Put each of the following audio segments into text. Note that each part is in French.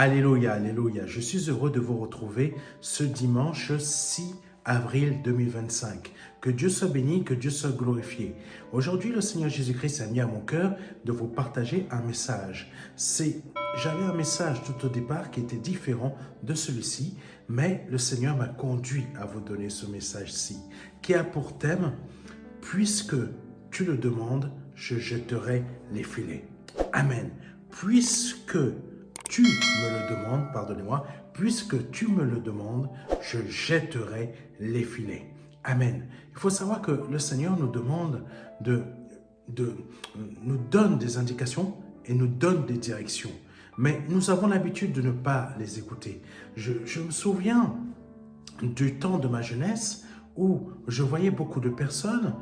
Alléluia, alléluia. Je suis heureux de vous retrouver ce dimanche 6 avril 2025. Que Dieu soit béni, que Dieu soit glorifié. Aujourd'hui, le Seigneur Jésus-Christ a mis à mon cœur de vous partager un message. J'avais un message tout au départ qui était différent de celui-ci, mais le Seigneur m'a conduit à vous donner ce message-ci, qui a pour thème « Puisque tu le demandes, je jetterai les filets ». Amen. Puisque tu me le demandes, pardonnez-moi, puisque tu me le demandes, je jetterai les filets. Amen. Il faut savoir que le Seigneur nous demande nous donne des indications et nous donne des directions. Mais nous avons l'habitude de ne pas les écouter. Je me souviens du temps de ma jeunesse où je voyais beaucoup de personnes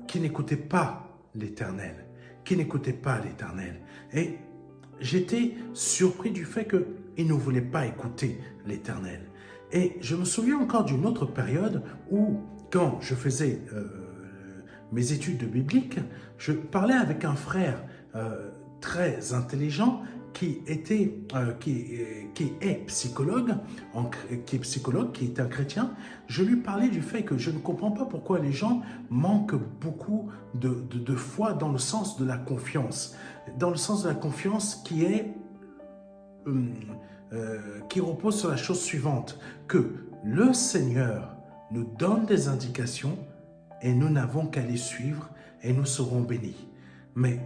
qui n'écoutaient pas l'Éternel, Et j'étais surpris du fait qu'ils ne voulaient pas écouter l'Éternel. Et je me souviens encore d'une autre période où, quand je faisais mes études bibliques, je parlais avec un frère très intelligent qui est psychologue, qui est un chrétien. Je lui parlais du fait que je ne comprends pas pourquoi les gens manquent beaucoup de foi dans le sens de la confiance. Dans le sens de la confiance qui repose sur la chose suivante, que le Seigneur nous donne des indications et nous n'avons qu'à les suivre et nous serons bénis. Mais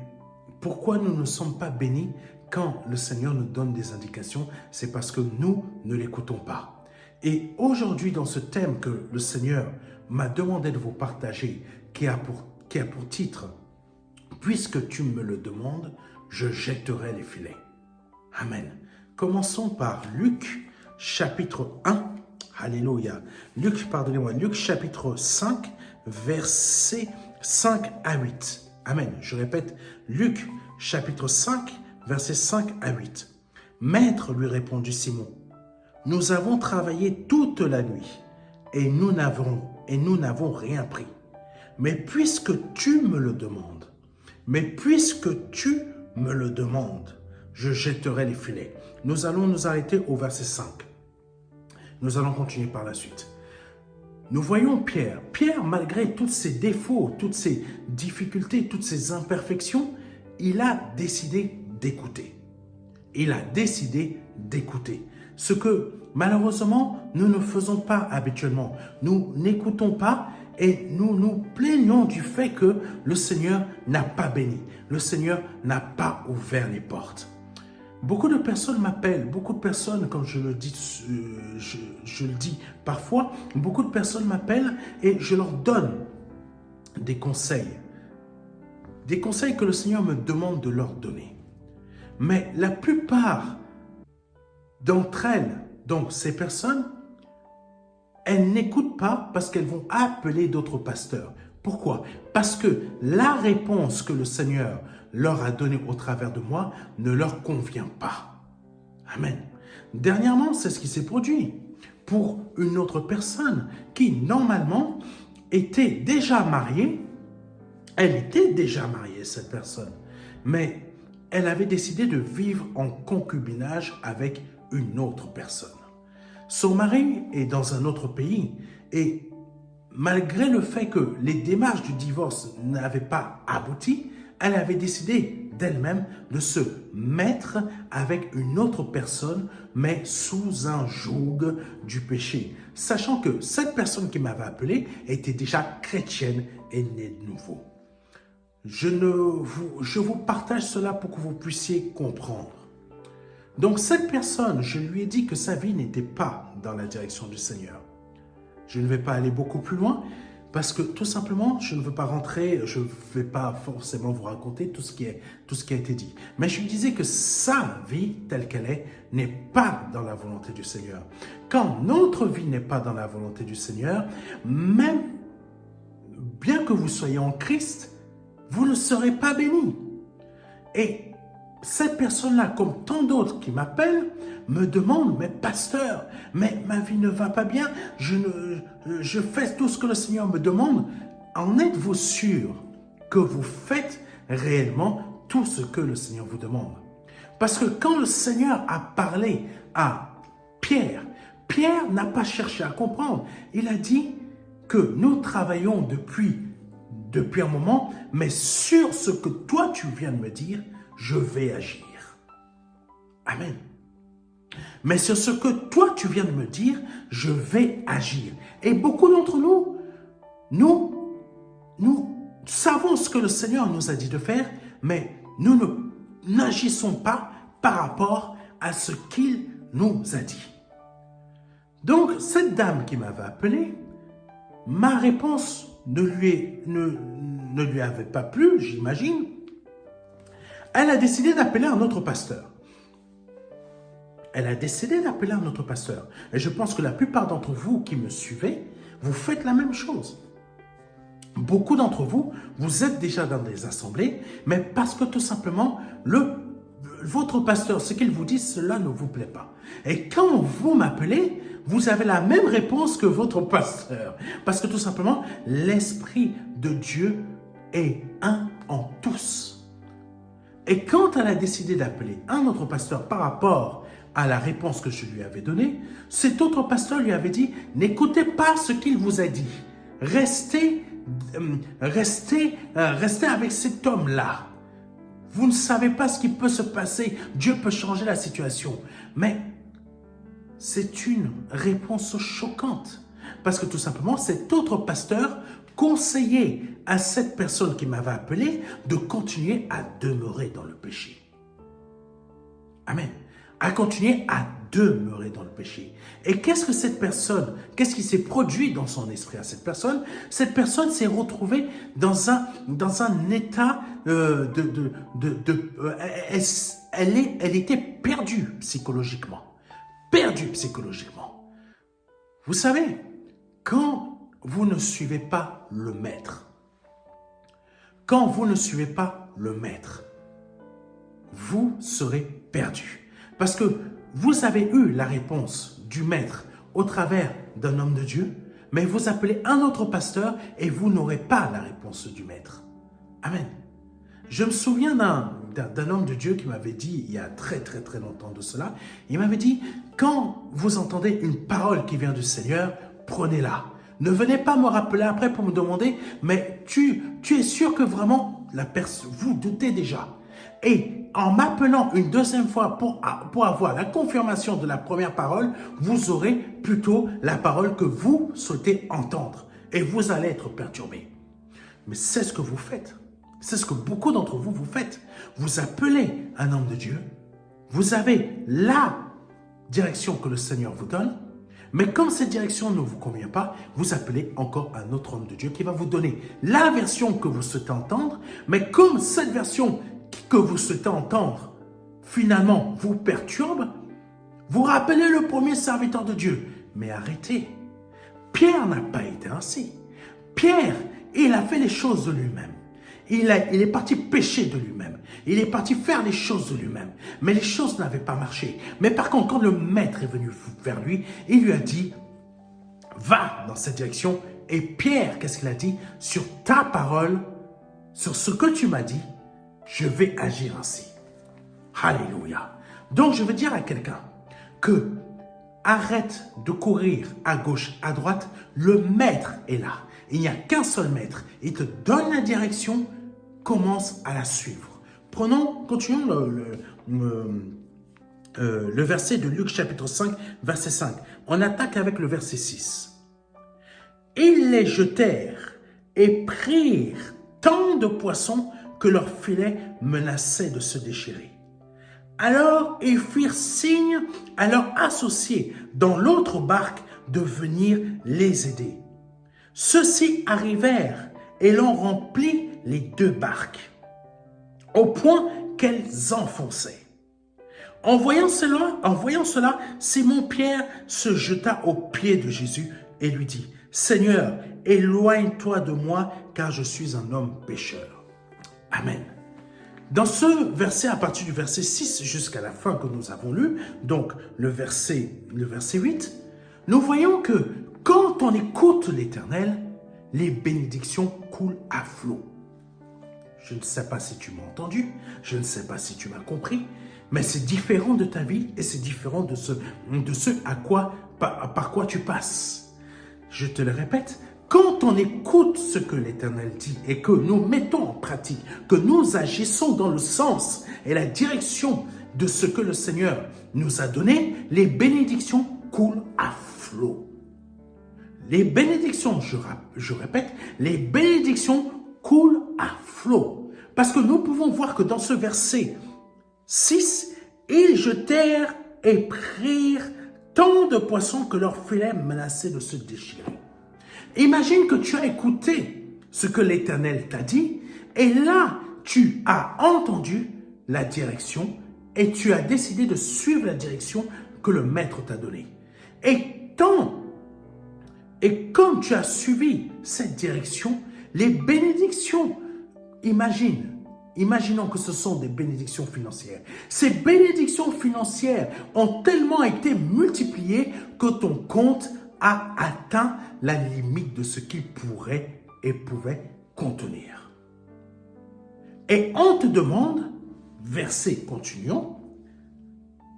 pourquoi nous ne sommes pas bénis quand le Seigneur nous donne des indications? C'est parce que nous ne l'écoutons pas. Et aujourd'hui, dans ce thème que le Seigneur m'a demandé de vous partager, qui a pour titre « Puisque tu me le demandes, je jetterai les filets ». Amen. Commençons par Luc, chapitre 1. Alléluia. Luc chapitre 5, versets 5 à 8. Amen. Je répète, Luc, chapitre 5, versets 5 à 8. « Maître, lui répondit Simon, nous avons travaillé toute la nuit et nous n'avons rien pris. Mais puisque tu me le demandes, je jetterai les filets. » Nous allons nous arrêter au verset 5. Nous allons continuer par la suite. Nous voyons Pierre. Pierre, malgré tous ses défauts, toutes ses difficultés, toutes ses imperfections, il a décidé d'écouter. Ce que, malheureusement, nous ne faisons pas habituellement. Nous n'écoutons pas et nous nous plaignons du fait que le Seigneur n'a pas béni. Le Seigneur n'a pas ouvert les portes. Beaucoup de personnes m'appellent, comme je le dis parfois, beaucoup de personnes m'appellent et je leur donne des conseils que le Seigneur me demande de leur donner. Mais la plupart d'entre elles, donc ces personnes, elles n'écoutent pas parce qu'elles vont appeler d'autres pasteurs. Pourquoi? Parce que la réponse que le Seigneur leur a donnée au travers de moi ne leur convient pas. Amen. Dernièrement, c'est ce qui s'est produit pour une autre personne qui, normalement, était déjà mariée. Elle était déjà mariée, cette personne. Mais elle avait décidé de vivre en concubinage avec une autre personne. Son mari est dans un autre pays et malgré le fait que les démarches du divorce n'avaient pas abouti, elle avait décidé d'elle-même de se mettre avec une autre personne, mais sous un joug du péché, sachant que cette personne qui m'avait appelé était déjà chrétienne et née de nouveau. Je vous partage cela pour que vous puissiez comprendre. Donc cette personne, je lui ai dit que sa vie n'était pas dans la direction du Seigneur. Je ne vais pas aller beaucoup plus loin parce que tout simplement, je ne veux pas rentrer, je ne vais pas forcément vous raconter tout ce qui a été dit. Mais je lui disais que sa vie telle qu'elle est n'est pas dans la volonté du Seigneur. Quand notre vie n'est pas dans la volonté du Seigneur, même bien que vous soyez en Christ, vous ne serez pas bénis. Et cette personne-là, comme tant d'autres qui m'appellent, me demandent, mais pasteur, mais ma vie ne va pas bien, je fais tout ce que le Seigneur me demande. En êtes-vous sûr que vous faites réellement tout ce que le Seigneur vous demande? Parce que quand le Seigneur a parlé à Pierre, Pierre n'a pas cherché à comprendre. Il a dit que nous travaillons depuis un moment, mais sur ce que toi tu viens de me dire, je vais agir. Amen. Mais sur ce que toi tu viens de me dire, je vais agir. Et beaucoup d'entre nous, nous savons ce que le Seigneur nous a dit de faire, mais nous n'agissons pas par rapport à ce qu'il nous a dit. Donc, cette dame qui m'avait appelé, ma réponse ne lui avait pas plu, j'imagine. Elle a décidé d'appeler un autre pasteur. Elle a décidé d'appeler un autre pasteur. Et je pense que la plupart d'entre vous qui me suivez, vous faites la même chose. Beaucoup d'entre vous, vous êtes déjà dans des assemblées, mais parce que tout simplement, votre pasteur, ce qu'il vous dit, cela ne vous plaît pas. Et quand vous m'appelez, vous avez la même réponse que votre pasteur. Parce que tout simplement, l'Esprit de Dieu est un en tous. Et quand elle a décidé d'appeler un autre pasteur par rapport à la réponse que je lui avais donnée, cet autre pasteur lui avait dit, n'écoutez pas ce qu'il vous a dit. Restez avec cet homme-là. Vous ne savez pas ce qui peut se passer. Dieu peut changer la situation. Mais c'est une réponse choquante. Parce que tout simplement, cet autre pasteur conseillait à cette personne qui m'avait appelé de continuer à demeurer dans le péché. Amen. À continuer à demeurer dans le péché. Et qu'est-ce que cette personne, qu'est-ce qui s'est produit dans son esprit à cette personne? Cette personne s'est retrouvée dans un état elle était perdue psychologiquement. Perdue psychologiquement. Vous savez, quand vous ne suivez pas le maître, vous serez perdu. Parce que vous avez eu la réponse du maître au travers d'un homme de Dieu, mais vous appelez un autre pasteur et vous n'aurez pas la réponse du maître. Amen. Je me souviens d'un homme de Dieu qui m'avait dit, il y a très longtemps de cela, il m'avait dit, quand vous entendez une parole qui vient du Seigneur, prenez-la. Ne venez pas me rappeler après pour me demander, mais tu es sûr que vraiment vous doutez déjà. Et en m'appelant une deuxième fois pour avoir la confirmation de la première parole, vous aurez plutôt la parole que vous souhaitez entendre. Et vous allez être perturbé. Mais c'est ce que vous faites. C'est ce que beaucoup d'entre vous faites. Vous appelez un homme de Dieu. Vous avez la direction que le Seigneur vous donne. Mais comme cette direction ne vous convient pas, vous appelez encore un autre homme de Dieu qui va vous donner la version que vous souhaitez entendre. Mais comme cette version que vous souhaitez entendre, finalement, vous perturbe, vous rappelez le premier serviteur de Dieu. Mais arrêtez. Pierre n'a pas été ainsi. Pierre, il a fait les choses de lui-même. Il est parti pécher de lui-même. Il est parti faire les choses de lui-même. Mais les choses n'avaient pas marché. Mais par contre, quand le maître est venu vers lui, il lui a dit, va dans cette direction. Et Pierre, qu'est-ce qu'il a dit? Sur ta parole, sur ce que tu m'as dit, je vais agir ainsi. Alléluia. Donc, je veux dire à quelqu'un que arrête de courir à gauche, à droite. Le maître est là. Il n'y a qu'un seul maître. Il te donne la direction, commence à la suivre. Continuons le verset de Luc chapitre 5, verset 5. On attaque avec le verset 6. Ils les jetèrent et prirent tant de poissons que leur filet menaçait de se déchirer. Alors ils firent signe à leurs associés dans l'autre barque de venir les aider. Ceux-ci arrivèrent et l'on remplit les deux barques, au point qu'elles enfonçaient. En voyant cela, Simon-Pierre se jeta aux pieds de Jésus et lui dit, « Seigneur, éloigne-toi de moi, car je suis un homme pécheur. » Amen. Dans ce verset, à partir du verset 6 jusqu'à la fin que nous avons lu, donc le verset 8, nous voyons que quand on écoute l'Éternel, les bénédictions coulent à flot. Je ne sais pas si tu m'as entendu, je ne sais pas si tu m'as compris, mais c'est différent de ta vie et c'est différent de ce par quoi tu passes. Je te le répète, quand on écoute ce que l'Éternel dit et que nous mettons en pratique, que nous agissons dans le sens et la direction de ce que le Seigneur nous a donné, les bénédictions coulent à flot. Les bénédictions, je répète, les bénédictions coulent à flot. Parce que nous pouvons voir que dans ce verset 6, ils jetèrent et prirent tant de poissons que leurs filets menaçaient de se déchirer. Imagine que tu as écouté ce que l'Éternel t'a dit et là, tu as entendu la direction et tu as décidé de suivre la direction que le Maître t'a donnée. Et comme tu as suivi cette direction, les bénédictions, imaginons que ce sont des bénédictions financières. Ces bénédictions financières ont tellement été multipliées que ton compte a atteint la limite de ce qu'il pourrait et pouvait contenir. Et on te demande, verset continuons,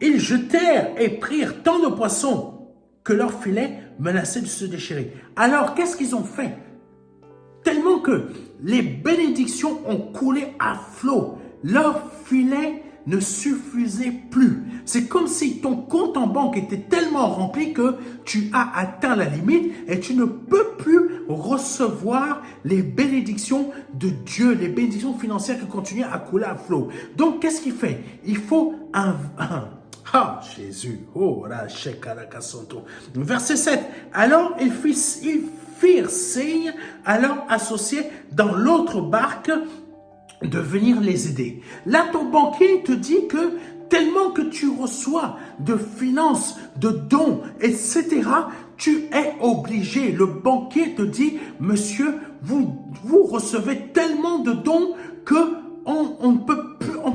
ils jetèrent et prirent tant de poissons que leurs filets menaçaient de se déchirer. Alors, qu'est-ce qu'ils ont fait? Tellement que les bénédictions ont coulé à flot. Leurs filets ne suffisaient plus. C'est comme si ton compte en banque était tellement rempli que tu as atteint la limite et tu ne peux plus recevoir les bénédictions de Dieu, les bénédictions financières qui continuent à couler à flot. Donc, qu'est-ce qu'il fait? Il faut Jésus. Oh, là, verset 7. Alors, ils firent signe à leurs associés dans l'autre barque de venir les aider. Là, ton banquier te dit que tellement que tu reçois de finances, de dons, etc., tu es obligé. Le banquier te dit, monsieur, vous recevez tellement de dons que on ne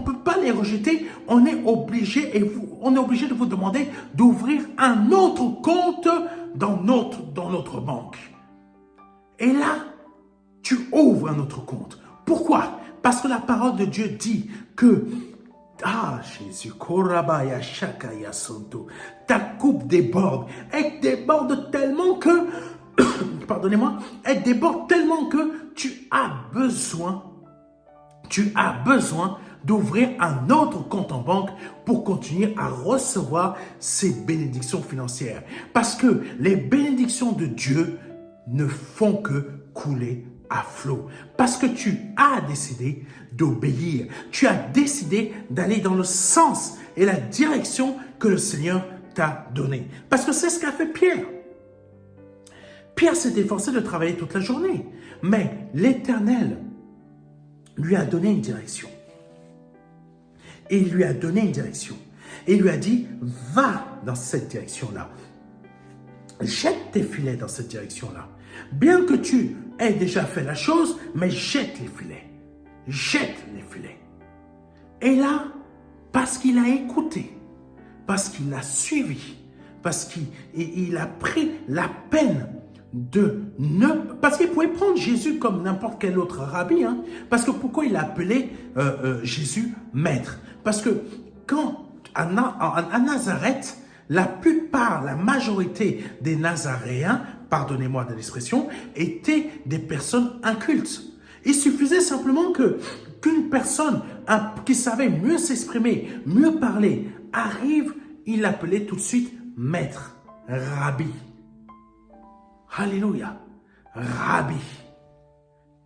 peut pas les rejeter. On est obligé de vous demander d'ouvrir un autre compte dans notre banque. Et là, tu ouvres un autre compte. Pourquoi? Parce que la parole de Dieu dit que Jésus, ta coupe déborde. Elle déborde tellement que, pardonnez-moi, elle déborde tellement que tu as besoin d'ouvrir un autre compte en banque pour continuer à recevoir ces bénédictions financières. Parce que les bénédictions de Dieu ne font que couler à flot. Parce que tu as décidé d'obéir. Tu as décidé d'aller dans le sens et la direction que le Seigneur t'a donné. Parce que c'est ce qu'a fait Pierre. Pierre s'est efforcé de travailler toute la journée. Mais l'Éternel lui a donné une direction. Et il lui a donné une direction. Et il lui a dit, va dans cette direction-là. Jette tes filets dans cette direction-là. Bien que tu aies déjà fait la chose, mais jette les filets. Jette les filets. Et là, parce qu'il a écouté, parce qu'il a suivi, parce qu'il a pris la peine parce qu'il pouvait prendre Jésus comme n'importe quel autre rabbi. Parce que pourquoi il a appelé Jésus maître? Parce que quand à Nazareth, la majorité des Nazaréens, pardonnez-moi de l'expression, étaient des personnes incultes. Il suffisait simplement qu'une personne qui savait mieux s'exprimer, mieux parler, arrive, il l'appelait tout de suite maître, rabbi. Alléluia, rabbi.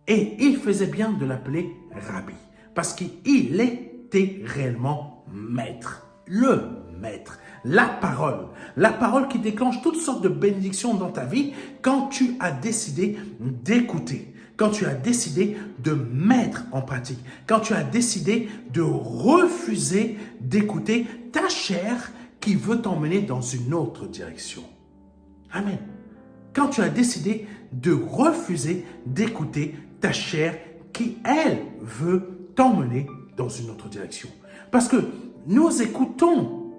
Et il faisait bien de l'appeler rabbi, parce qu'il était réellement maître, le maître, la parole qui déclenche toutes sortes de bénédictions dans ta vie quand tu as décidé d'écouter, quand tu as décidé de mettre en pratique, quand tu as décidé de refuser d'écouter ta chair qui veut t'emmener dans une autre direction. Amen. Quand tu as décidé de refuser d'écouter ta chair qui, elle, veut t'emmener dans une autre direction. Parce que nous écoutons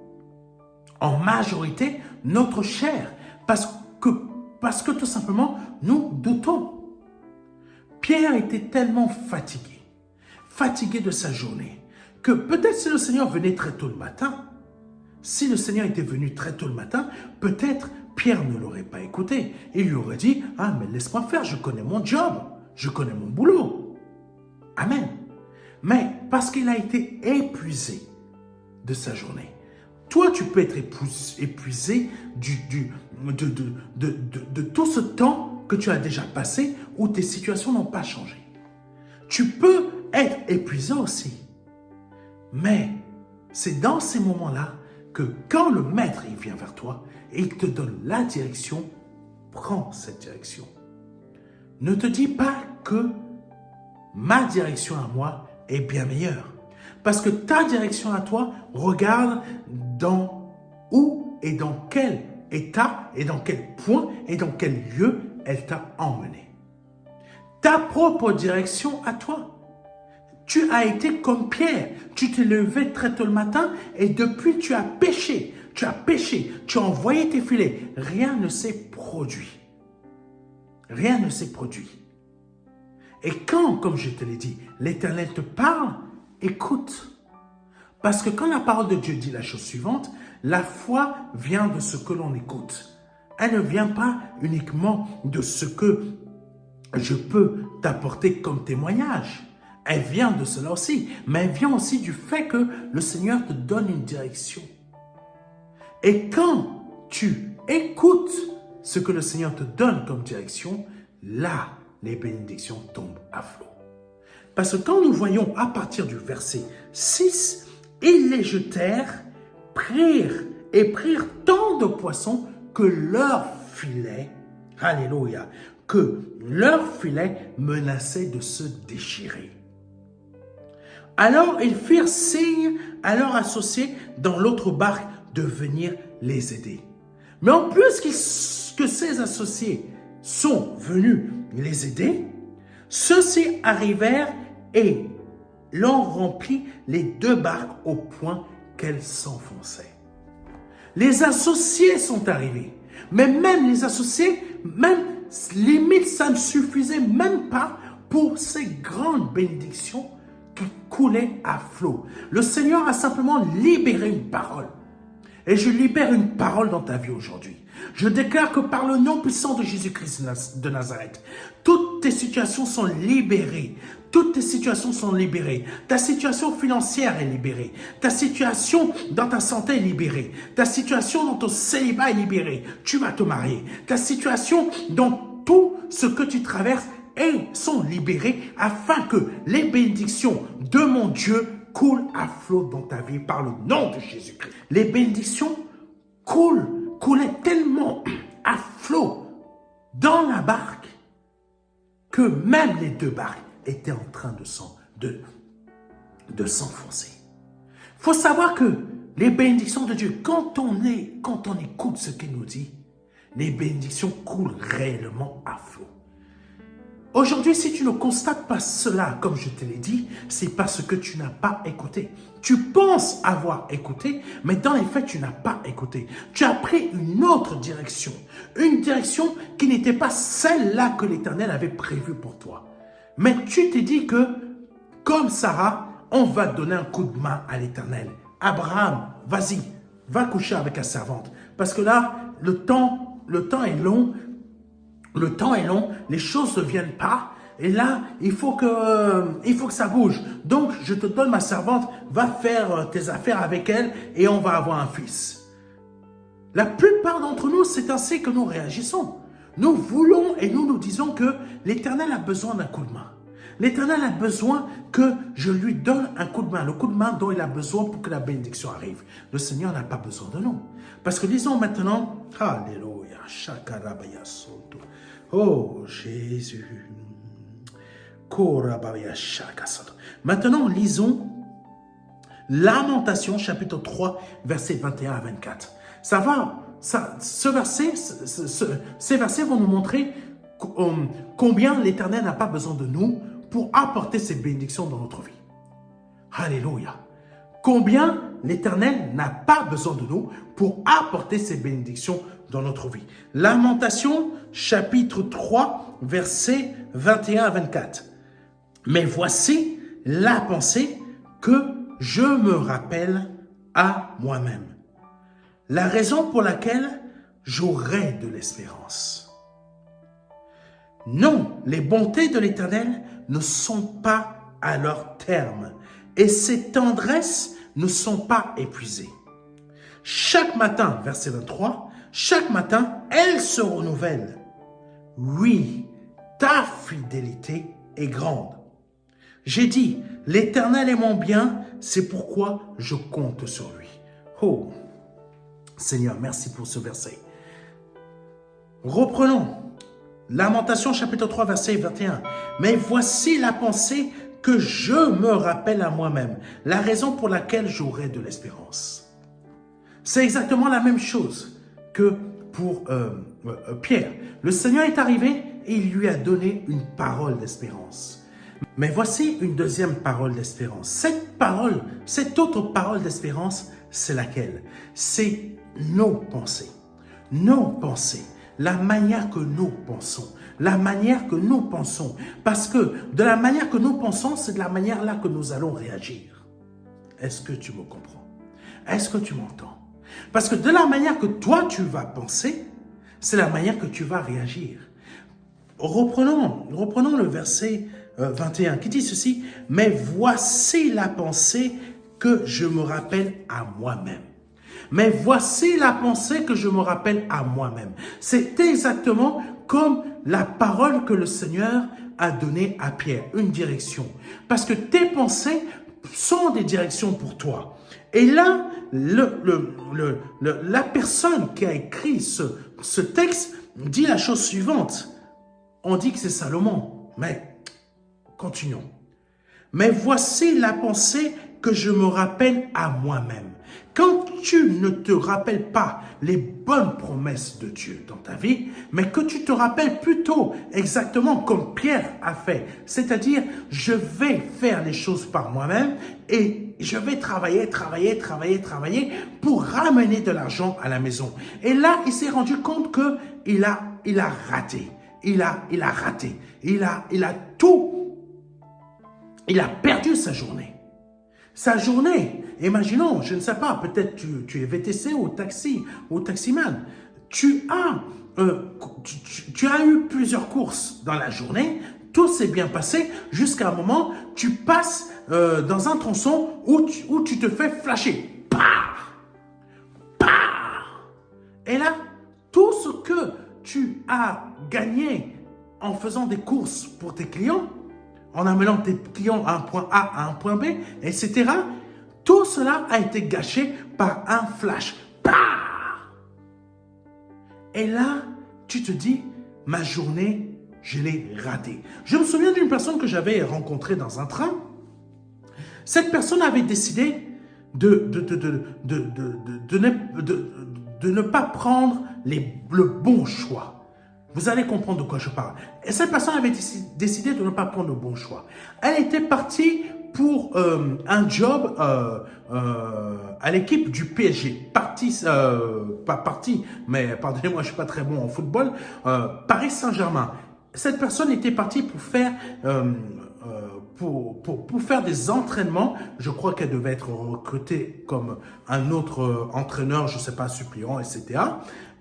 en majorité notre chair parce que tout simplement, nous doutons. Pierre était tellement fatigué. fatigué de sa journée, que peut-être si le Seigneur venait très tôt le matin, si le Seigneur était venu très tôt le matin, peut-être Pierre ne l'aurait pas écouté. Il lui aurait dit, « Ah, mais laisse-moi faire, je connais mon job, je connais mon boulot. » Amen. Mais parce qu'il a été épuisé de sa journée, toi, tu peux être épuisé de tout ce temps que tu as déjà passé où tes situations n'ont pas changé. Tu peux être épuisé aussi. Mais c'est dans ces moments-là que quand le maître il vient vers toi et il te donne la direction, prends cette direction. Ne te dis pas que ma direction à moi est bien meilleure. Parce que ta direction à toi regarde dans où et dans quel état et dans quel point et dans quel lieu elle t'a emmené. Ta propre direction à toi. Tu as été comme Pierre. Tu t'es levé très tôt le matin et depuis tu as pêché. Tu as pêché. Tu as envoyé tes filets. Rien ne s'est produit. Rien ne s'est produit. Et quand, comme je te l'ai dit, l'Éternel te parle, écoute. Parce que quand la parole de Dieu dit la chose suivante, la foi vient de ce que l'on écoute. Elle ne vient pas uniquement de ce que je peux t'apporter comme témoignage. Elle vient de cela aussi, mais elle vient aussi du fait que le Seigneur te donne une direction. Et quand tu écoutes ce que le Seigneur te donne comme direction, là, les bénédictions tombent à flot. Parce que quand nous voyons à partir du verset 6, ils les jetèrent, prirent tant de poissons que leur filet, alléluia, que leur filet menaçait de se déchirer. Alors ils firent signe à leurs associés dans l'autre barque de venir les aider. Mais en plus que ces associés sont venus les aider, ceux-ci arrivèrent et l'ont rempli les deux barques au point qu'elles s'enfonçaient. Les associés sont arrivés, mais même les associés, même limite ça ne suffisait même pas pour ces grandes bénédictions qui coulaient à flot. Le Seigneur a simplement libéré une parole. Et je libère une parole dans ta vie aujourd'hui. Je déclare que par le nom puissant de Jésus-Christ de Nazareth, toutes tes situations sont libérées. Toutes tes situations sont libérées. Ta situation financière est libérée. Ta situation dans ta santé est libérée. Ta situation dans ton célibat est libérée. Tu vas te marier. Ta situation dans tout ce que tu traverses sont libérées afin que les bénédictions de mon Dieu coulent à flot dans ta vie par le nom de Jésus-Christ. Les bénédictions coulaient tellement à flot dans la barque que même les deux barques étaient en train de s'enfoncer. Il faut savoir que les bénédictions de Dieu, quand on écoute ce qu'il nous dit, les bénédictions coulent réellement à flot. Aujourd'hui, si tu ne constates pas cela, comme je te l'ai dit, c'est parce que tu n'as pas écouté. Tu penses avoir écouté, mais dans les faits, tu n'as pas écouté. Tu as pris une autre direction. Une direction qui n'était pas celle-là que l'Éternel avait prévue pour toi. Mais tu t'es dit que, comme Sarah, on va donner un coup de main à l'Éternel. Abraham, vas-y, va coucher avec ta servante. Parce que là, le temps est long. Le temps est long, les choses ne viennent pas. Et là, il faut que ça bouge. Donc, je te donne ma servante, va faire tes affaires avec elle et on va avoir un fils. La plupart d'entre nous, c'est ainsi que nous réagissons. Nous voulons et nous disons que l'Éternel a besoin d'un coup de main. L'Éternel a besoin que je lui donne un coup de main. Le coup de main dont il a besoin pour que la bénédiction arrive. Le Seigneur n'a pas besoin de nous. Parce que lisons maintenant, Alléluia, Shakarabaya Soto. Oh Jésus. Maintenant, lisons Lamentation, chapitre 3, versets 21 à 24. Ces versets vont nous montrer combien l'Éternel n'a pas besoin de nous pour apporter ses bénédictions dans notre vie. Alléluia. Combien l'Éternel n'a pas besoin de nous pour apporter ses bénédictions dans notre vie. Lamentation, chapitre 3, versets 21 à 24. Mais voici la pensée que je me rappelle à moi-même. La raison pour laquelle j'aurai de l'espérance. Non, les bontés de l'Éternel ne sont pas à leur terme et ses tendresses ne sont pas épuisées. Chaque matin, verset 23, chaque matin, elles se renouvellent. Oui, ta fidélité est grande. J'ai dit, l'Éternel est mon bien, c'est pourquoi je compte sur lui. Oh, Seigneur, merci pour ce verset. Reprenons. Lamentation chapitre 3, verset 21. Mais voici la pensée que je me rappelle à moi-même, la raison pour laquelle j'aurai de l'espérance. C'est exactement la même chose que pour Pierre. Le Seigneur est arrivé et il lui a donné une parole d'espérance. Mais voici une deuxième parole d'espérance. Cette autre parole d'espérance, c'est laquelle? C'est nos pensées. Nos pensées. La manière que nous pensons. La manière que nous pensons. Parce que de la manière que nous pensons, c'est de la manière là que nous allons réagir. Est-ce que tu me comprends? Est-ce que tu m'entends? Parce que de la manière que toi tu vas penser, c'est la manière que tu vas réagir. Reprenons le verset 21 qui dit ceci. Mais voici la pensée que je me rappelle à moi-même. Mais voici la pensée que je me rappelle à moi-même. C'est exactement comme la parole que le Seigneur a donnée à Pierre, une direction. Parce que tes pensées sont des directions pour toi. Et là, la personne qui a écrit ce texte dit la chose suivante. On dit que c'est Salomon, mais continuons. Mais voici la pensée que je me rappelle à moi-même. Quand tu ne te rappelles pas les bonnes promesses de Dieu dans ta vie, mais que tu te rappelles plutôt exactement comme Pierre a fait, c'est-à-dire je vais faire les choses par moi-même et je vais travailler pour ramener de l'argent à la maison. Et là, il s'est rendu compte qu'il a raté. Il a raté. Il a perdu sa journée. Sa journée, imaginons, je ne sais pas, peut-être tu es VTC ou taximan. Tu as eu plusieurs courses dans la journée, tout s'est bien passé jusqu'à un moment, tu passes dans un tronçon où tu te fais flasher. Pah! Pah! Et là, tout ce que tu as gagné en faisant des courses pour tes clients, en amenant tes clients à un point A à un point B, etc. Tout cela a été gâché par un flash. Bah! Et là, tu te dis, ma journée, je l'ai ratée. Je me souviens d'une personne que j'avais rencontrée dans un train. Cette personne avait décidé de ne pas prendre le bon choix. Vous allez comprendre de quoi je parle. Et cette personne avait décidé de ne pas prendre le bon choix. Elle était partie pour un job à l'équipe du PSG. Pas partie, mais pardonnez-moi, je ne suis pas très bon en football. Paris Saint-Germain. Cette personne était partie pour faire des entraînements. Je crois qu'elle devait être recrutée comme un autre entraîneur, je ne sais pas, suppléant, etc.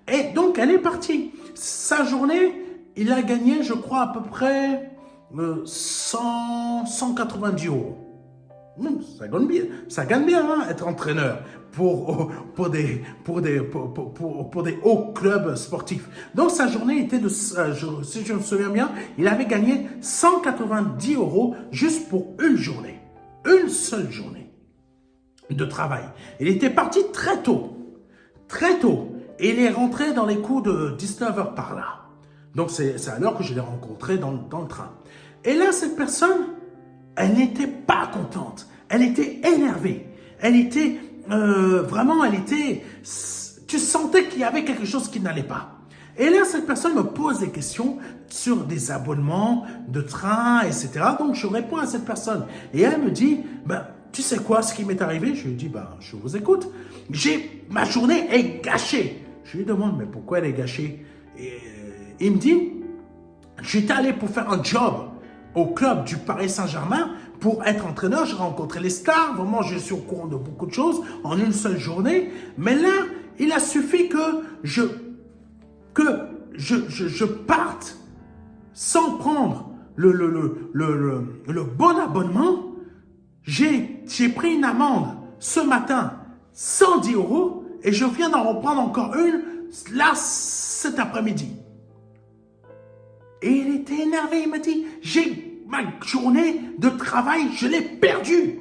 Et donc, elle est partie. Sa journée, il a gagné, je crois, à peu près 190 €. Ça gagne bien, hein, être entraîneur pour des hauts clubs sportifs. Donc, sa journée était si je me souviens bien, il avait gagné 190 € juste pour une journée. Une seule journée de travail. Il était parti très tôt. Très tôt. Et il est rentré dans les coups de 19 h par là. Donc, c'est à l'heure que je l'ai rencontré dans le train. Et là, cette personne, elle n'était pas contente. Elle était énervée. Elle était, tu sentais qu'il y avait quelque chose qui n'allait pas. Et là, cette personne me pose des questions sur des abonnements de train, etc. Donc, je réponds à cette personne. Et elle me dit, tu sais quoi, ce qui m'est arrivé? Je lui dis, je vous écoute. Ma journée est gâchée. Je lui demande, mais pourquoi elle est gâchée? Et il me dit, j'étais allé pour faire un job au club du Paris Saint-Germain pour être entraîneur, j'ai rencontré les stars. Vraiment, je suis au courant de beaucoup de choses en une seule journée. Mais là, il a suffi que je parte sans prendre le bon abonnement. J'ai pris une amende ce matin, 110 € et je viens d'en reprendre encore une là cet après-midi. Et il était énervé, il m'a dit, ma journée de travail, je l'ai perdue.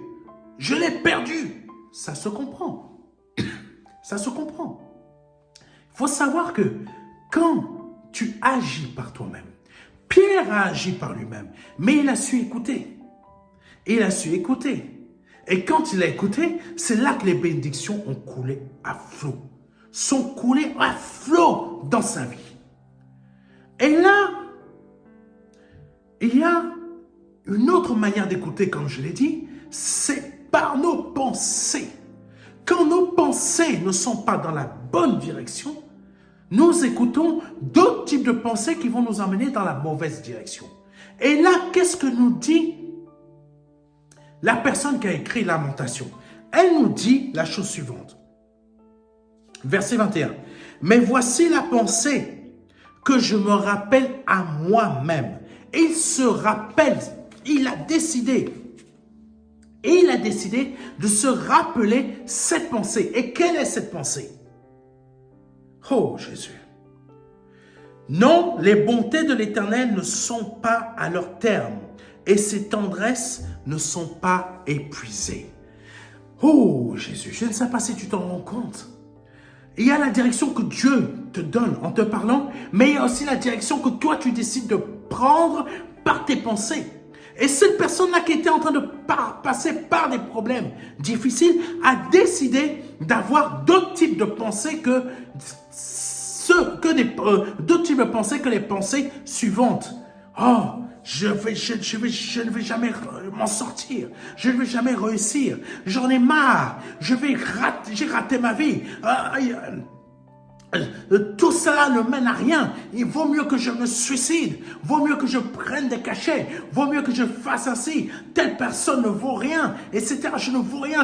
Je l'ai perdue. Ça se comprend. Ça se comprend. Il faut savoir que quand tu agis par toi-même, Pierre a agi par lui-même, mais il a su écouter. Il a su écouter. Et quand il a écouté, c'est là que les bénédictions ont coulé à flot. Sont coulées à flot dans sa vie. Et là, il y a une autre manière d'écouter, comme je l'ai dit, c'est par nos pensées. Quand nos pensées ne sont pas dans la bonne direction, nous écoutons d'autres types de pensées qui vont nous emmener dans la mauvaise direction. Et là, qu'est-ce que nous dit la personne qui a écrit Lamentation? Elle nous dit la chose suivante. Verset 21. « Mais voici la pensée que je me rappelle à moi-même. » Il se rappelle, il a décidé. Et il a décidé de se rappeler cette pensée. Et quelle est cette pensée? Oh Jésus. Non, les bontés de l'Éternel ne sont pas à leur terme et ses tendresses ne sont pas épuisées. Oh Jésus, je ne sais pas si tu t'en rends compte. Il y a la direction que Dieu te donne en te parlant, mais il y a aussi la direction que toi tu décides de prendre par tes pensées. Et cette personne-là qui était en train de passer par des problèmes difficiles a décidé d'avoir d'autres types de pensées que d'autres types de pensées que les pensées suivantes. Oh, je ne vais jamais m'en sortir. Je ne vais jamais réussir. J'en ai marre. J'ai raté ma vie. Tout cela ne mène à rien. Il vaut mieux que je me suicide. Vaut mieux que je prenne des cachets. Vaut mieux que je fasse ainsi. Telle personne ne vaut rien, etc. Je ne vaux rien.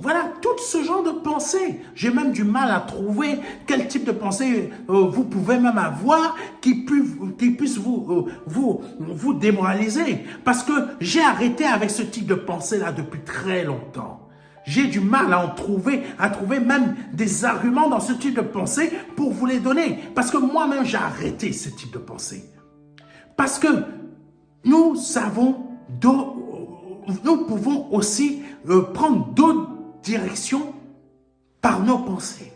Voilà, tout ce genre de pensées. J'ai même du mal à trouver quel type de pensée vous pouvez même avoir qui puisse vous démoraliser. Parce que j'ai arrêté avec ce type de pensée-là depuis très longtemps. J'ai du mal à trouver même des arguments dans ce type de pensée pour vous les donner. Parce que moi-même, j'ai arrêté ce type de pensée. Parce que nous pouvons aussi prendre d'autres directions par nos pensées.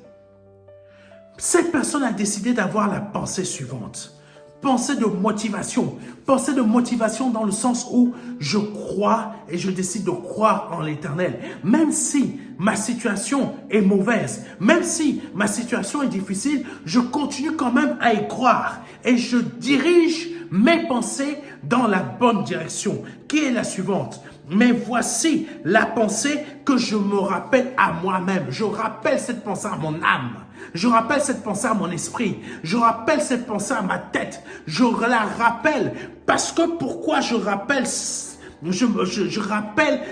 Cette personne a décidé d'avoir la pensée suivante. Pensée de motivation. Pensée de motivation dans le sens où je crois et je décide de croire en l'Éternel. Même si ma situation est mauvaise, même si ma situation est difficile, je continue quand même à y croire. Et je dirige mes pensées dans la bonne direction, qui est la suivante. Mais voici la pensée que je me rappelle à moi-même. Je rappelle cette pensée à mon âme. Je rappelle cette pensée à mon esprit. Je rappelle cette pensée à ma tête. Je la rappelle. Parce que pourquoi je rappelle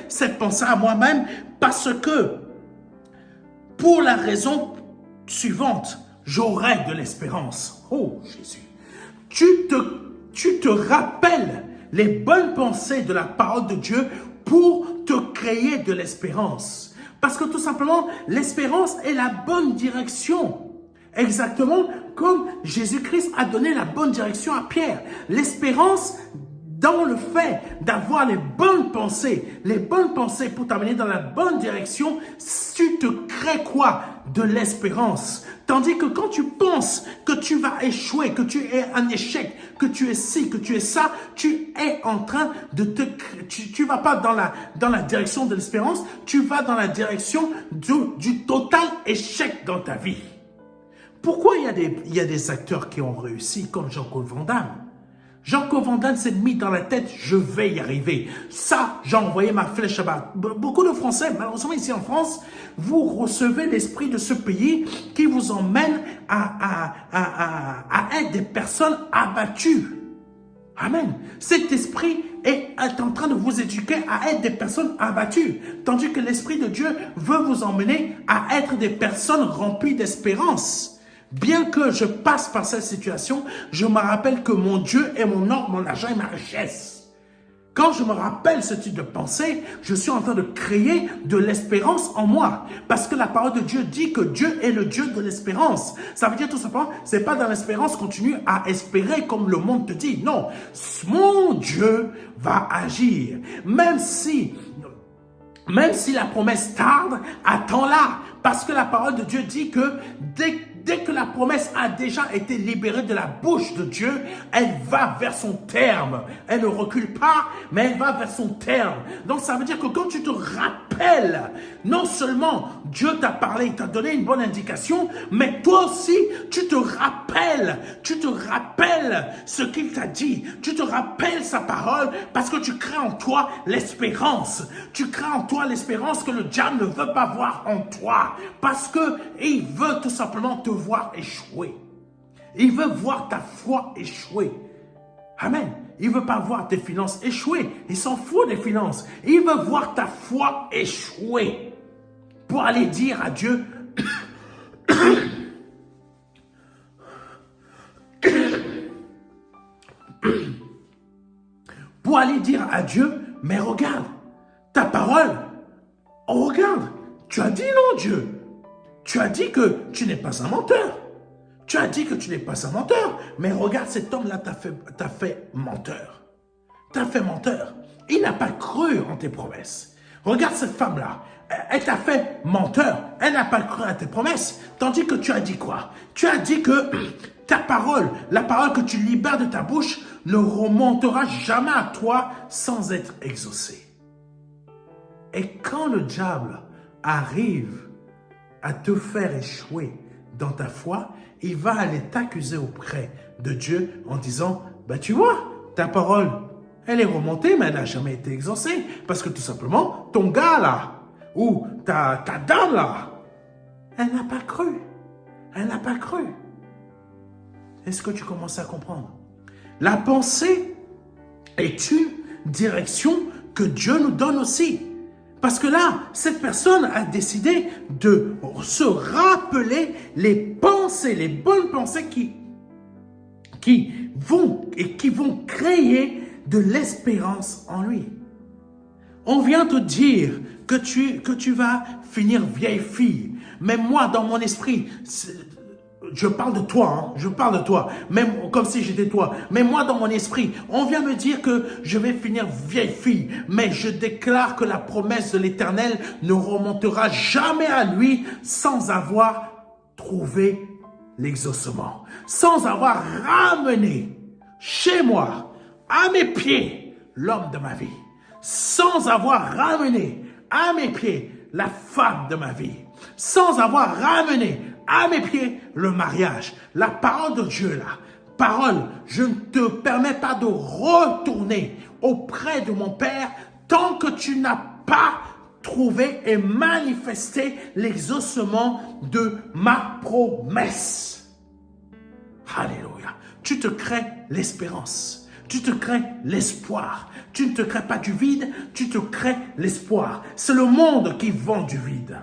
cette pensée à moi-même? Parce que, pour la raison suivante, j'aurai de l'espérance. Oh Jésus. Tu te rappelles les bonnes pensées de la parole de Dieu pour te créer de l'espérance. Parce que tout simplement, l'espérance est la bonne direction. Exactement comme Jésus-Christ a donné la bonne direction à Pierre. L'espérance dans le fait d'avoir les bonnes pensées pour t'amener dans la bonne direction, tu te crées quoi? De l'espérance. Tandis que quand tu penses que tu vas échouer, que tu es un échec, que tu es ci, que tu es ça, tu es en train de tu vas pas dans la direction de l'espérance, tu vas dans la direction du total échec dans ta vie. Pourquoi il y a des acteurs qui ont réussi comme Jean-Claude Van Damme? Jean-Claude Van Damme s'est mis dans la tête, je vais y arriver. Ça, j'ai envoyé ma flèche à bas. Beaucoup de Français, malheureusement ici en France, vous recevez l'esprit de ce pays qui vous emmène à être des personnes abattues. Amen. Cet esprit est en train de vous éduquer à être des personnes abattues. Tandis que l'Esprit de Dieu veut vous emmener à être des personnes remplies d'espérance. Bien que je passe par cette situation, je me rappelle que mon Dieu est mon or, mon argent et ma richesse. Quand je me rappelle ce type de pensée, je suis en train de créer de l'espérance en moi. Parce que la parole de Dieu dit que Dieu est le Dieu de l'espérance. Ça veut dire tout simplement, c'est pas dans l'espérance, continue à espérer comme le monde te dit. Non, mon Dieu va agir. Même si la promesse tarde, attends-la. Parce que la parole de Dieu dit que dès que la promesse a déjà été libérée de la bouche de Dieu, elle va vers son terme. Elle ne recule pas, mais elle va vers son terme. Donc ça veut dire que quand tu te rappelles, non seulement Dieu t'a parlé, il t'a donné une bonne indication, mais toi aussi, tu te rappelles ce qu'il t'a dit. Tu te rappelles sa parole parce que tu crées en toi l'espérance. Tu crées en toi l'espérance que le diable ne veut pas voir en toi. Parce qu'il veut tout simplement te voir échouer. Il veut voir ta foi échouer. Amen. Il ne veut pas voir tes finances échouer. Il s'en fout des finances. Il veut voir ta foi échouer. Pour aller dire à Dieu, mais regarde, ta parole, oh, regarde, tu as dit non, Dieu. Tu as dit que tu n'es pas un menteur. Tu as dit que tu n'es pas un menteur. Mais regarde, cet homme-là t'a fait menteur. T'a fait menteur. Il n'a pas cru en tes promesses. Regarde cette femme-là. Elle t'a fait menteur. Elle n'a pas cru à tes promesses. Tandis que tu as dit quoi? Tu as dit que ta parole, la parole que tu libères de ta bouche, ne remontera jamais à toi sans être exaucée. Et quand le diable arrive à te faire échouer dans ta foi, il va aller t'accuser auprès de Dieu en disant, ben tu vois, ta parole, elle est remontée, mais elle n'a jamais été exaucée. Parce que tout simplement, ton gars là, ou ta dame là, elle n'a pas cru. Elle n'a pas cru. Est-ce que tu commences à comprendre? La pensée est une direction que Dieu nous donne aussi. Parce que là, cette personne a décidé de se rappeler les pensées, les bonnes pensées qui vont créer de l'espérance en lui. On vient te dire que tu vas finir vieille fille. Mais moi, dans mon esprit, je parle de toi, je parle de toi, même comme si j'étais toi. Mais moi, dans mon esprit, on vient me dire que je vais finir vieille fille. Mais je déclare que la promesse de l'Éternel ne remontera jamais à lui sans avoir trouvé l'exaucement. Sans avoir ramené chez moi, à mes pieds, l'homme de ma vie. Sans avoir ramené à mes pieds la femme de ma vie. Sans avoir ramené à mes pieds le mariage. La parole de Dieu là. Parole, je ne te permets pas de retourner auprès de mon Père tant que tu n'as pas trouvé et manifesté l'exaucement de ma promesse. Alléluia. Tu te crées l'espérance. Tu te crées l'espoir. Tu ne te crées pas du vide, tu te crées l'espoir. C'est le monde qui vend du vide.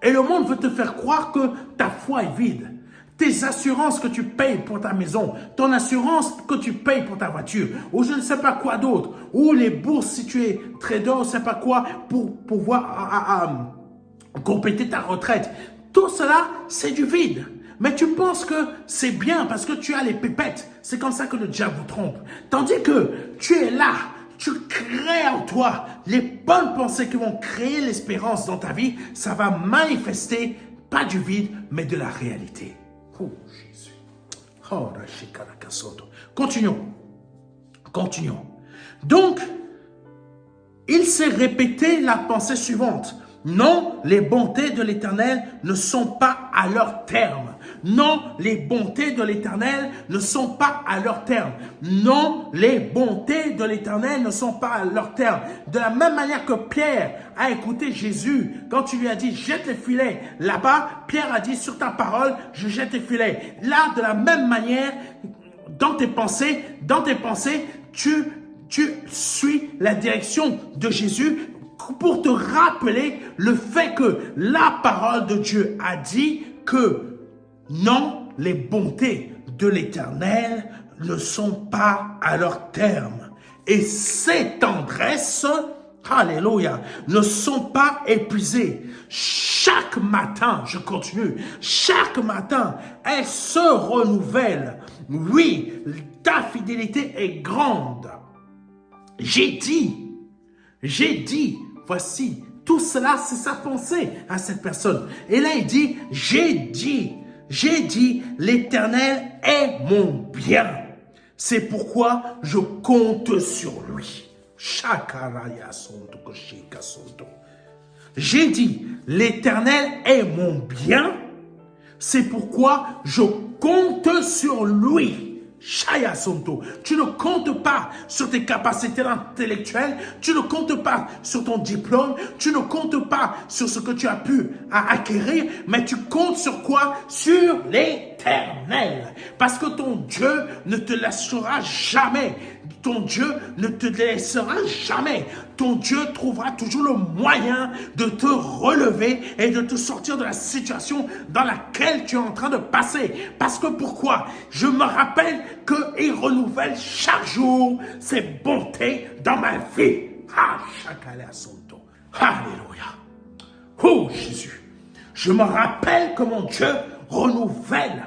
Et le monde veut te faire croire que ta foi est vide. Tes assurances que tu payes pour ta maison, ton assurance que tu payes pour ta voiture, ou je ne sais pas quoi d'autre, ou les bourses si tu es trader, je ne sais pas quoi, pour pouvoir compléter ta retraite. Tout cela, c'est du vide. Mais tu penses que c'est bien parce que tu as les pépettes. C'est comme ça que le diable vous trompe. Tandis que tu es là, tu crées en toi les bonnes pensées qui vont créer l'espérance dans ta vie. Ça va manifester, pas du vide, mais de la réalité. Oh Jésus. Oh, continuons. Continuons. Donc, il s'est répété la pensée suivante. Non, les bontés de l'Éternel ne sont pas à leur terme. Non, les bontés de l'Éternel ne sont pas à leur terme. Non, les bontés de l'Éternel ne sont pas à leur terme. De la même manière que Pierre a écouté Jésus, quand tu lui as dit, jette les filets. Là-bas, Pierre a dit, sur ta parole, je jette les filets. Là, de la même manière, dans tes pensées, tu tu suis la direction de Jésus pour te rappeler le fait que la parole de Dieu a dit que non, les bontés de l'Éternel ne sont pas à leur terme. Et ces tendresses, alléluia, ne sont pas épuisées. Chaque matin, je continue, chaque matin, elles se renouvellent. Oui, ta fidélité est grande. J'ai dit, voici, tout cela, c'est sa pensée à cette personne. Et là, il dit, j'ai dit, l'Éternel est mon bien. C'est pourquoi je compte sur lui. J'ai dit, l'Éternel est mon bien. C'est pourquoi je compte sur lui. Shaya Sonto, tu ne comptes pas sur tes capacités intellectuelles, tu ne comptes pas sur ton diplôme, tu ne comptes pas sur ce que tu as pu acquérir, mais tu comptes sur quoi? Sur l'Éternel. Parce que ton Dieu ne te laissera jamais. Ton Dieu ne te laissera jamais. Ton Dieu trouvera toujours le moyen de te relever et de te sortir de la situation dans laquelle tu es en train de passer. Parce que pourquoi? Je me rappelle qu'il renouvelle chaque jour ses bontés dans ma vie. Ah, chacun son dos. Alléluia. Oh Jésus. Je me rappelle que mon Dieu renouvelle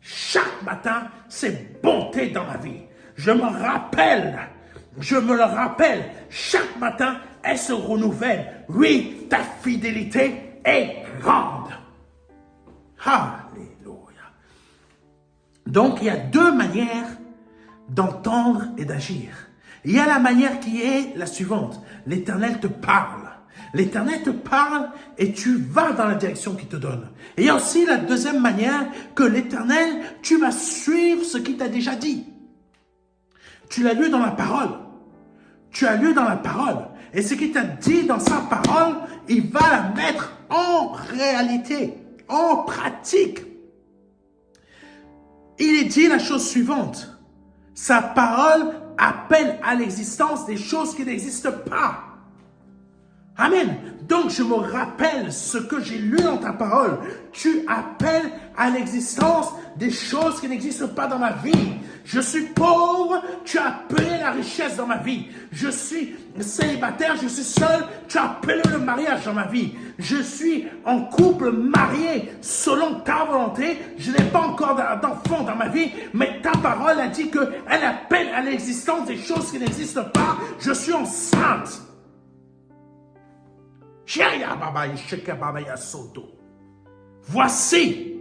chaque matin ses bontés dans ma vie. Je me le rappelle, chaque matin, elle se renouvelle. Oui, ta fidélité est grande. Alléluia. Donc, il y a deux manières d'entendre et d'agir. Il y a la manière qui est la suivante. L'Éternel te parle. L'Éternel te parle et tu vas dans la direction qu'il te donne. Et il y a aussi la deuxième manière que l'Éternel, tu vas suivre ce qu'il t'a déjà dit. Tu l'as lu dans la parole. Tu as lu dans la parole. Et ce qu'il t'a dit dans sa parole, il va la mettre en réalité, en pratique. Il est dit la chose suivante. Sa parole appelle à l'existence des choses qui n'existent pas. Amen. Donc, je me rappelle ce que j'ai lu dans ta parole. Tu appelles à l'existence des choses qui n'existent pas dans ma vie. Je suis pauvre, tu as appelé la richesse dans ma vie. Je suis célibataire, je suis seul, tu as appelé le mariage dans ma vie. Je suis en couple marié selon ta volonté. Je n'ai pas encore d'enfant dans ma vie, mais ta parole a dit qu'elle appelle à l'existence des choses qui n'existent pas. Je suis enceinte. Voici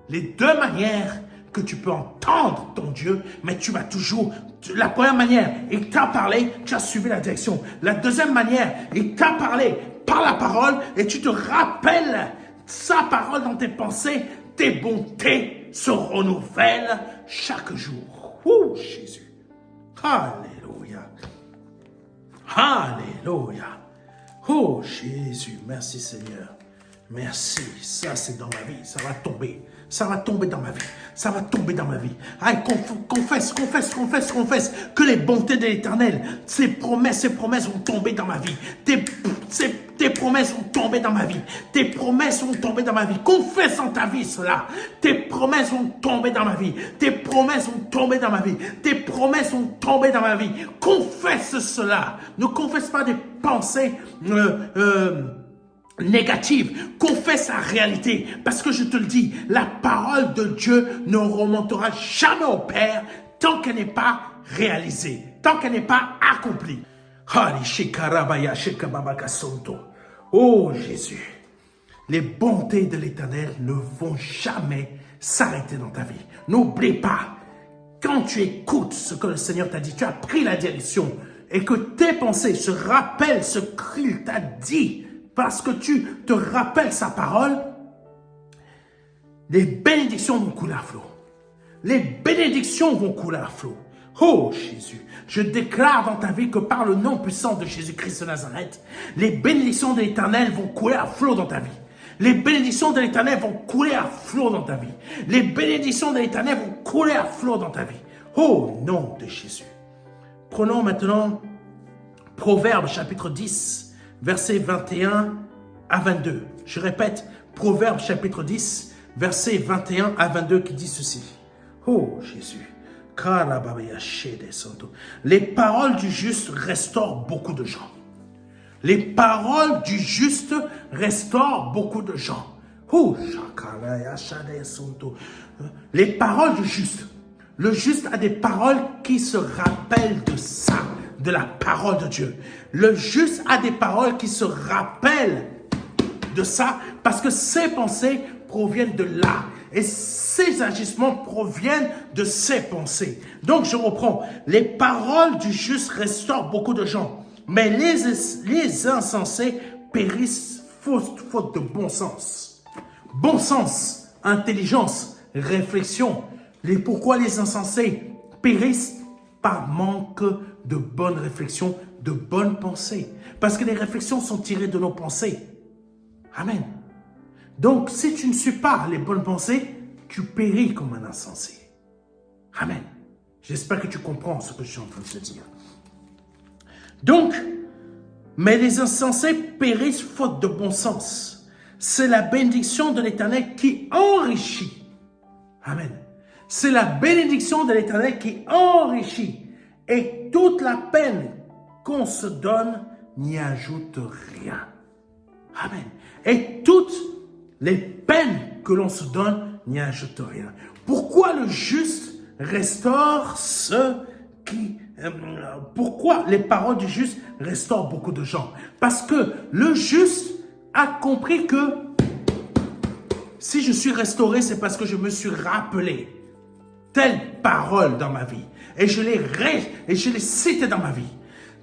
les deux manières que tu peux entendre ton Dieu, mais tu vas toujours... La première manière, il t'a parlé, tu as suivi la direction. La deuxième manière, il t'a parlé par la parole et tu te rappelles sa parole dans tes pensées. Tes bontés se renouvellent chaque jour. Oh Jésus. Alléluia. Alléluia. Oh Jésus, merci Seigneur. Merci, ça c'est dans ma vie, ça va tomber. Ça va tomber dans ma vie. Ça va tomber dans ma vie. Aïe, confesse que les bontés de l'Éternel, ses promesses vont tomber dans ma vie. Tes promesses vont tomber dans ma vie. Tes promesses vont tomber dans ma vie. Confesse en ta vie cela. Tes promesses vont tomber dans ma vie. Tes promesses vont tomber dans ma vie. Tes promesses vont tomber dans ma vie. Confesse cela. Ne confesse pas des pensées négative, confesse la réalité, parce que je te le dis, la parole de Dieu ne remontera jamais au Père tant qu'elle n'est pas réalisée, tant qu'elle n'est pas accomplie. Oh Jésus, les bontés de l'Éternel ne vont jamais s'arrêter dans ta vie. N'oublie pas, quand tu écoutes ce que le Seigneur t'a dit, tu as pris la direction et que tes pensées se rappellent ce qu'il t'a dit, parce que tu te rappelles sa parole, les bénédictions vont couler à flot. Les bénédictions vont couler à flot. Oh Jésus, je déclare dans ta vie que par le nom puissant de Jésus-Christ de Nazareth, les bénédictions de l'Éternel vont couler à flot dans ta vie. Les bénédictions de l'Éternel vont couler à flot dans ta vie. Les bénédictions de l'Éternel vont couler à flot dans ta vie. Oh nom de Jésus. Prenons maintenant Proverbes chapitre 10, versets 21 à 22. Je répète, Proverbes chapitre 10, versets 21 à 22 qui dit ceci. Oh Jésus, les paroles du juste restaurent beaucoup de gens. Les paroles du juste restaurent beaucoup de gens. Oh, les paroles du juste. Le juste a des paroles qui se rappellent de ça, de la parole de Dieu. Le juste a des paroles qui se rappellent de ça parce que ses pensées proviennent de là. Et ses agissements proviennent de ses pensées. Donc je reprends. Les paroles du juste restaurent beaucoup de gens. Mais les insensés périssent faute de bon sens. Bon sens, intelligence, réflexion. Pourquoi les insensés périssent? Par manque de bonnes réflexions, de bonnes pensées. Parce que les réflexions sont tirées de nos pensées. Amen. Donc, si tu ne suis pas les bonnes pensées, tu péris comme un insensé. Amen. J'espère que tu comprends ce que je suis en train de te dire. Donc, mais les insensés périssent faute de bon sens. C'est la bénédiction de l'Éternel qui enrichit. Amen. C'est la bénédiction de l'Éternel qui enrichit. Et toute la peine qu'on se donne n'y ajoute rien. Amen. Et toutes les peines que l'on se donne n'y ajoutent rien. Pourquoi le juste restaure ceux qui... pourquoi les paroles du juste restaurent beaucoup de gens? Parce que le juste a compris que si je suis restauré, c'est parce que je me suis rappelé telle parole dans ma vie. Et je l'ai cité dans ma vie.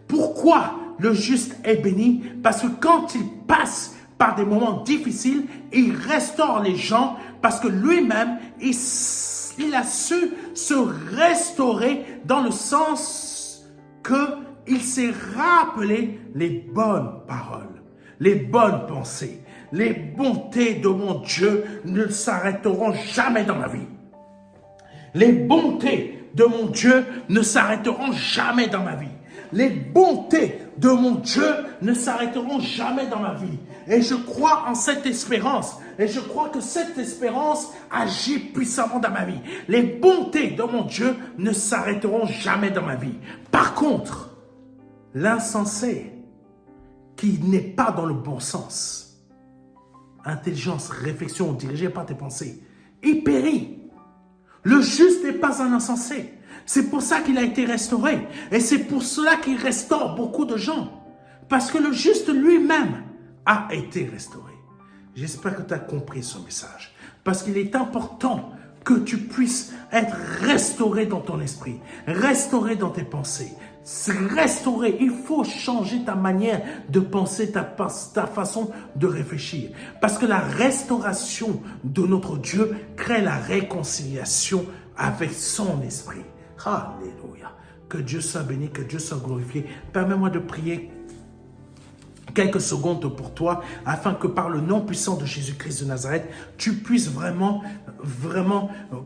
Pourquoi le juste est béni? Parce que quand il passe par des moments difficiles, il restaure les gens parce que lui-même, il a su se restaurer dans le sens qu'il s'est rappelé les bonnes paroles, les bonnes pensées. Les bontés de mon Dieu ne s'arrêteront jamais dans ma vie. Les bontés de mon Dieu ne s'arrêteront jamais dans ma vie. Les bontés de mon Dieu ne s'arrêteront jamais dans ma vie. Et je crois en cette espérance. Et je crois que cette espérance agit puissamment dans ma vie. Les bontés de mon Dieu ne s'arrêteront jamais dans ma vie. Par contre, l'insensé qui n'est pas dans le bon sens, intelligence, réflexion dirigée par tes pensées, il périt. Le juste n'est pas un insensé. C'est pour ça qu'il a été restauré. Et c'est pour cela qu'il restaure beaucoup de gens. Parce que le juste lui-même a été restauré. J'espère que tu as compris ce message. Parce qu'il est important que tu puisses être restauré dans ton esprit, restauré dans tes pensées. Restaurer, il faut changer ta manière de penser, ta façon de réfléchir. Parce que la restauration de notre Dieu crée la réconciliation avec son esprit. Alléluia. Que Dieu soit béni, que Dieu soit glorifié. Permets-moi de prier quelques secondes pour toi, afin que par le nom puissant de Jésus-Christ de Nazareth, tu puisses vraiment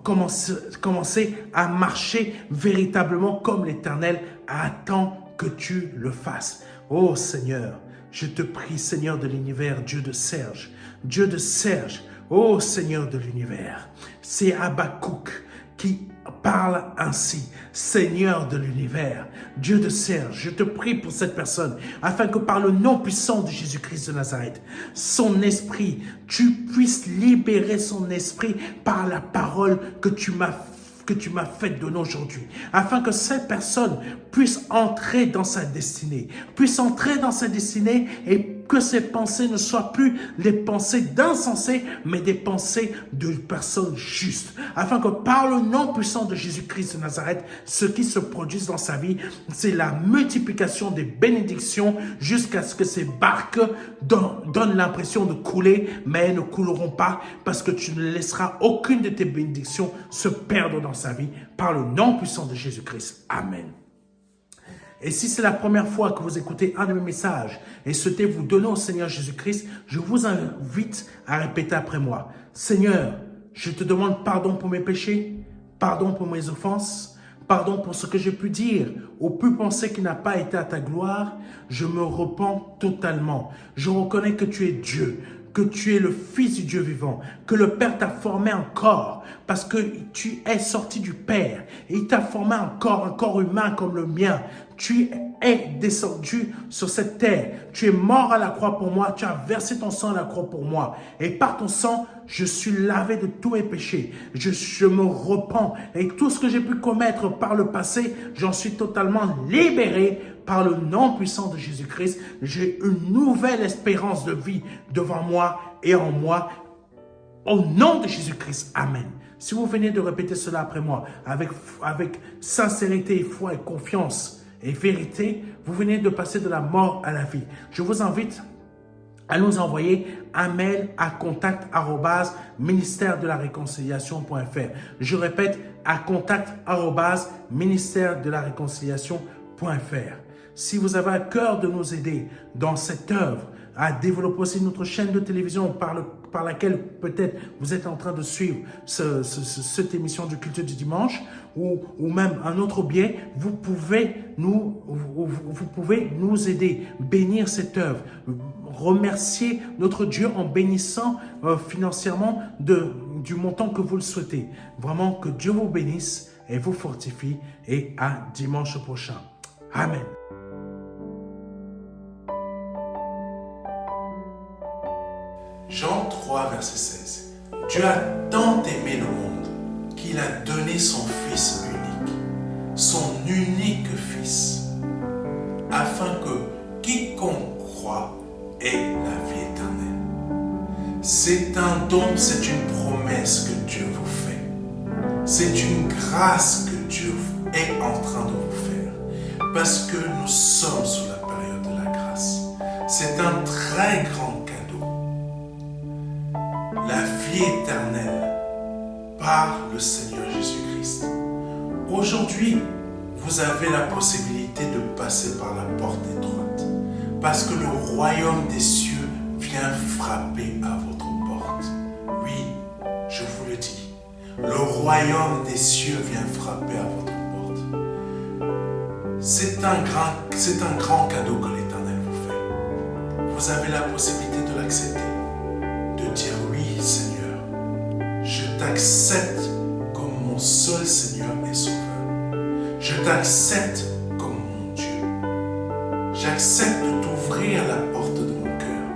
commencer à marcher véritablement comme l'Éternel attend que tu le fasses. Oh Seigneur, je te prie, Seigneur de l'univers, Dieu de Serge, oh Seigneur de l'univers, c'est Habakkuk qui parle ainsi. Seigneur de l'univers, Dieu de Serge, je te prie pour cette personne, afin que par le nom puissant de Jésus-Christ de Nazareth, son esprit, tu puisses libérer son esprit par la parole que tu m'as fait donner aujourd'hui, afin que cette personne puisse entrer dans sa destinée, et que ses pensées ne soient plus les pensées d'insensés, mais des pensées de personnes justes, afin que par le nom puissant de Jésus-Christ de Nazareth, ce qui se produise dans sa vie, c'est la multiplication des bénédictions jusqu'à ce que ces barques donnent l'impression de couler, mais elles ne couleront pas, parce que tu ne laisseras aucune de tes bénédictions se perdre dans sa vie, par le nom puissant de Jésus-Christ. Amen. Et si c'est la première fois que vous écoutez un de mes messages et souhaitez vous donner au Seigneur Jésus-Christ, je vous invite à répéter après moi. Seigneur, je te demande pardon pour mes péchés, pardon pour mes offenses, Pardon pour ce que j'ai pu dire ou pu penser qui n'a pas été à ta gloire. Je me repens totalement. Je reconnais que tu es Dieu, que tu es le Fils du Dieu vivant, que le Père t'a formé un corps parce que tu es sorti du Père et il t'a formé un corps humain comme le mien. Tu es descendu sur cette terre. Tu es mort à la croix pour moi. Tu as versé ton sang à la croix pour moi. Et par ton sang, je suis lavé de tous mes péchés. Je me repens. Et tout ce que j'ai pu commettre par le passé, j'en suis totalement libéré par le nom puissant de Jésus-Christ. J'ai une nouvelle espérance de vie devant moi et en moi. Au nom de Jésus-Christ. Amen. Si vous venez de répéter cela après moi, avec sincérité, foi et confiance et vérité, vous venez de passer de la mort à la vie. Je vous invite à nous envoyer un mail à contact@ministère-de-la-réconciliation.fr. Je répète, à contact@ministère-de-la-réconciliation.fr. Si vous avez à cœur de nous aider dans cette œuvre, à développer aussi notre chaîne de télévision par laquelle peut-être vous êtes en train de suivre cette émission du culte du dimanche ou même un autre biais, vous pouvez nous aider, bénir cette œuvre, remercier notre Dieu en bénissant financièrement du montant que vous le souhaitez. Vraiment que Dieu vous bénisse et vous fortifie et à dimanche prochain. Amen. Jean 3, verset 16. Dieu a tant aimé le monde qu'il a donné son Fils unique Fils, afin que quiconque croit ait la vie éternelle. C'est un don, c'est une promesse que Dieu vous fait. C'est une grâce que Dieu est en train de vous faire, parce que nous sommes sous la période de la grâce. C'est un très grand cadeau. La vie éternelle par le Seigneur Jésus-Christ. Aujourd'hui, vous avez la possibilité de passer par la porte étroite parce que le royaume des cieux vient frapper à votre porte. Oui, je vous le dis, le royaume des cieux vient frapper à votre porte. C'est un grand cadeau que l'Éternel vous fait. Vous avez la possibilité de l'accepter, de dire oui, Seigneur, je t'accepte comme mon seul Seigneur et Sauveur. Je t'accepte comme mon Dieu. J'accepte de t'ouvrir la porte de mon cœur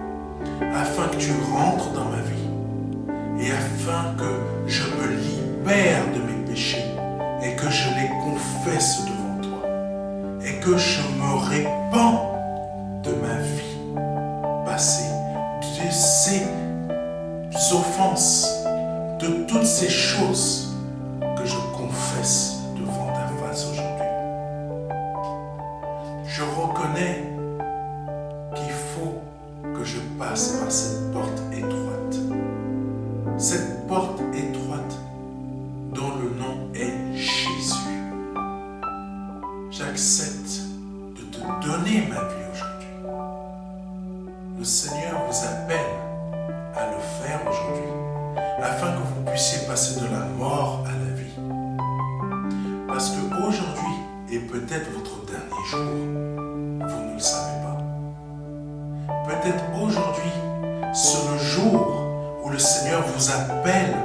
afin que tu rentres dans ma vie et afin que je me libère de mes péchés et que je les confesse devant toi et que je me répands de ma vie passée, de ces offenses, de toutes ces choses que je confesse devant ta face aujourd'hui. Je reconnais qu'il faut que je passe par cette porte étroite. Cette porte étroite dont le nom est Jésus. J'accepte de te donner ma vie aujourd'hui. Le Seigneur vous appelle à le faire aujourd'hui, afin que vous puissiez passer de la mort à la vie. Parce qu'aujourd'hui est peut-être votre dernier jour, vous ne le savez pas. Peut-être aujourd'hui, c'est le jour où le Seigneur vous appelle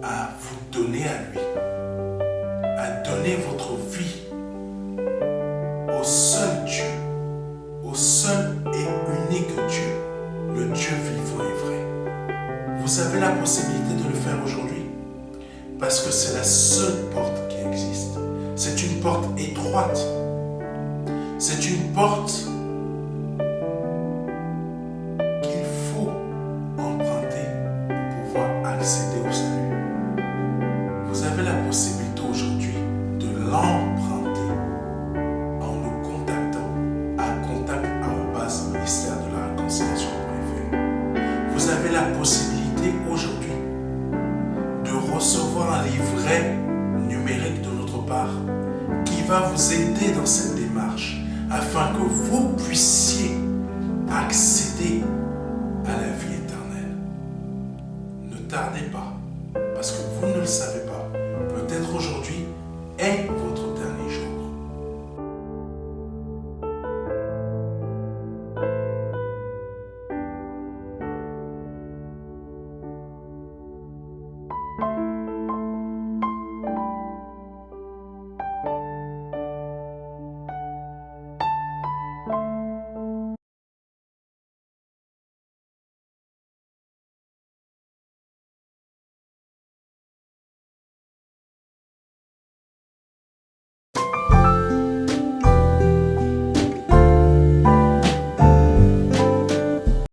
à vous donner à lui, à donner votre vie au seul Dieu, au seul et unique Dieu, le Dieu vivant et vrai. Vous avez la possibilité de le faire aujourd'hui parce que c'est la seule porte qui existe. C'est une porte étroite. C'est une porte qu'il faut emprunter pour pouvoir accéder au salut. Vous avez la possibilité aujourd'hui de l'emprunter en nous contactant à contact@ministère-de-la-réconciliation.fr. Vous avez la possibilité aujourd'hui de recevoir un livret numérique de notre part qui va vous aider dans cette démarche afin que vous puissiez accéder à la vie éternelle. Ne tardez pas.